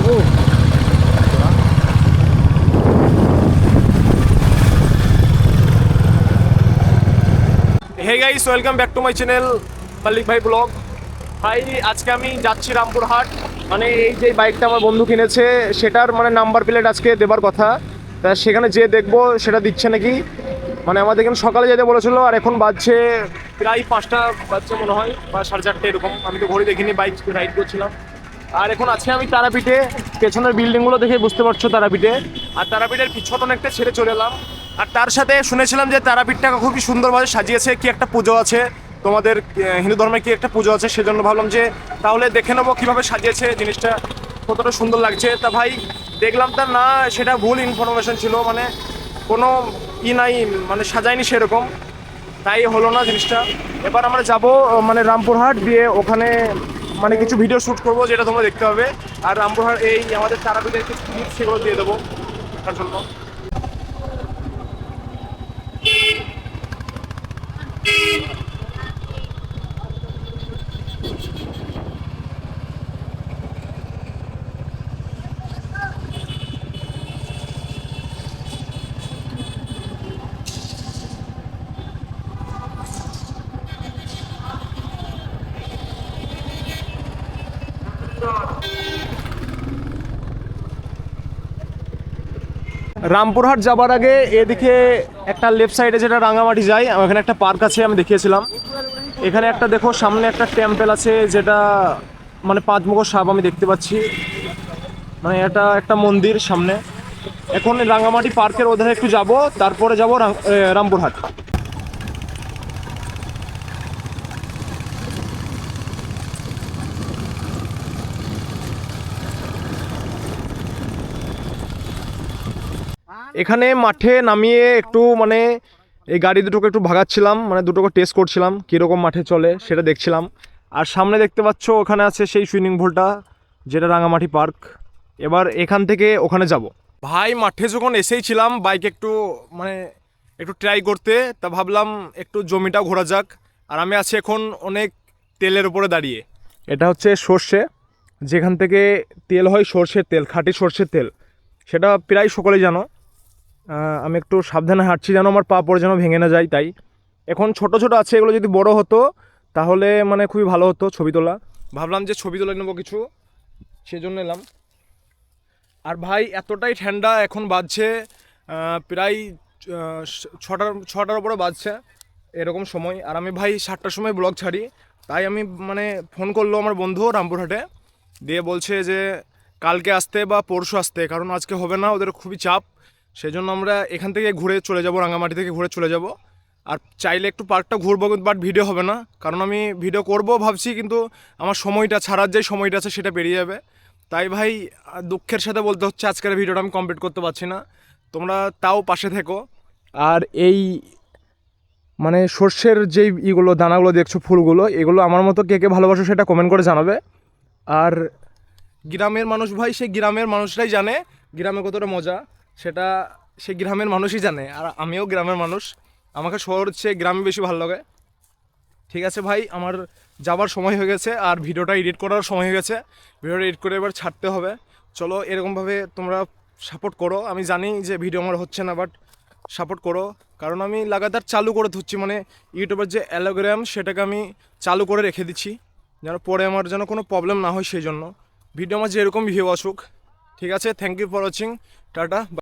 Hey guys, welcome back to my channel Mallik ভাই blog. ভাই আজকে আমি যাচ্ছি রামপুরহাট। মানে এই যে বাইকটা আমার বন্ধু কিনেছে সেটার মানে নাম্বার প্লেট আজকে দেবার কথা, তা সেখানে যে দেখবো সেটা দিচ্ছে নাকি। মানে আমাদের এখানে সকালে যেতে বলেছিল, আর এখন বাজছে প্রায় 5টা বাজছে মনে হয়, বা 4:30 এরকম। আমি তো ঘড়ি দেখিনি, বাইক রাইড করছিলাম। আর এখন আছি আমি তারাপীঠে। পেছনের বিল্ডিংগুলো দেখে বুঝতে পারছো তারাপীঠে। আর তারাপীঠের পিছন অনেকটা ছেড়ে চলে এলাম। আর তার সাথে শুনেছিলাম যে তারাপীঠটাকে খুবই সুন্দরভাবে সাজিয়েছে, কি একটা পুজো আছে তোমাদের হিন্দু ধর্মে, কি একটা পুজো আছে, সেজন্য ভাবলাম যে তাহলে দেখে নেবো কীভাবে সাজিয়েছে জিনিসটা, কতটা সুন্দর লাগছে। তা ভাই দেখলাম তার না, সেটা ভুল ইনফরমেশন ছিল, মানে কোনো নাই, মানে সাজায়নি সেরকম, তাই হলো না জিনিসটা। এবার আমরা যাব মানে রামপুরহাট, দিয়ে ওখানে মানে কিছু ভিডিও শ্যুট করবো, যেটা তোমরা দেখতে হবে। আর রামপুরহাট এই আমাদের তারাপীঠের কিছু ক্লিপ সেগুলো দিয়ে দেবো তার জন্য। রামপুরহাট যাবার আগে এদিকে একটা লেফট সাইডে যেটা রাঙামাটি যায়, ওখানে একটা পার্ক আছে, আমি দেখিয়েছিলাম। এখানে একটা দেখো সামনে একটা টেম্পল আছে, যেটা মানে 5 মুখ সাপ আমি দেখতে পাচ্ছি, মানে এটা একটা মন্দির সামনে। এখন রাঙামাটি পার্কের ওধারে একটু যাব, তারপরে যাব রামপুরহাট। এখানে মাঠে নামিয়ে একটু মানে এই গাড়ি দুটোকে একটু ভাগাচ্ছিলাম, মানে দুটোকে টেস্ট করছিলাম কীরকম মাঠে চলে সেটা দেখছিলাম। আর সামনে দেখতে পাচ্ছ ওখানে আছে সেই সুইমিং পুলটা, যেটা রাঙামাটি পার্ক। এবার এখান থেকে ওখানে যাব। ভাই মাঠে যখন এসেই ছিলাম বাইক একটু মানে একটু ট্রাই করতে, তা ভাবলাম একটু জমিটাও ঘোরা যাক। আর আমি আছি এখন অনেক তেলের উপরে দাঁড়িয়ে। এটা হচ্ছে সর্ষে, যেখান থেকে তেল হয় সর্ষের তেল, খাঁটি সর্ষের তেল, সেটা প্রায় সকলেই জানো। আমি একটু সাবধানে হাঁটছি যেন আমার পা পড়ে যেন ভেঙে না যায়, তাই এখন ছোট ছোট আছে, এগুলো যদি বড় হতো তাহলে মানে খুবই ভালো হতো ছবি তোলা। ভাবলাম যে ছবি তুলে নেবো কিছু, সেজন্য এলাম। আর ভাই এতটাই ঠান্ডা, এখন বাজছে প্রায় 6টার উপরে বাজছে এরকম সময়। আর আমি ভাই 7টার সময় ব্লগ ছাড়ি, তাই আমি মানে ফোন করলো আমার বন্ধু রামপুরহাটে, দিয়ে বলছে যে কালকে আসতে বা পরশু আসতে, কারণ আজকে হবে না, ওদের খুবই চাপ। সেজন্য আমরা এখান থেকে ঘুরে চলে যাব, রাঙামাটি থেকে ঘুরে চলে যাব। আর চাইলে একটু পার্কটা ঘুরবো, বাট ভিডিও হবে না, কারণ আমি ভিডিও করব ভাবছি, কিন্তু আমার সময়টা ছাড়ার যে সময়টা আছে সেটা পেরিয়ে যাবে। তাই ভাই দুঃখের সাথে বলতে হচ্ছে আজকের ভিডিওটা আমি কমপ্লিট করতে পারছি না, তোমরা তাও পাশে থেকো। আর এই মানে সর্ষের যেই ইগুলো দানাগুলো দেখছো, ফুলগুলো, এগুলো আমার মতো কে কে ভালোবাসো সেটা কমেন্ট করে জানাবে। আর গ্রামের মানুষ ভাই, সেই গ্রামের মানুষরাই জানে গ্রামে কতটা মজা, সেটা সে গ্রামের মানুষই জানে। আর আমিও গ্রামের মানুষ, আমাকে শহর হচ্ছে গ্রামে বেশি ভালো লাগে। ঠিক আছে ভাই, আমার যাবার সময় হয়ে গেছে, আর ভিডিওটা এডিট করার সময় হয়ে গেছে। ভিডিওটা এডিট করে এবার ছাড়তে হবে। চলো এরকমভাবে তোমরা সাপোর্ট করো, আমি জানি যে ভিডিও আমার হচ্ছে না, বাট সাপোর্ট করো, কারণ আমি লাগাতার চালু করে ধরছি, মানে ইউটিউবের যে অ্যালগোরিদম সেটাকে আমি চালু করে রেখে দিচ্ছি, যেন পরে আমার যেন কোনো প্রবলেম না হয়, সেই জন্য ভিডিও আমার যেরকম ভিউ আসুক। ঠিক আছে, thank you for watching, tata.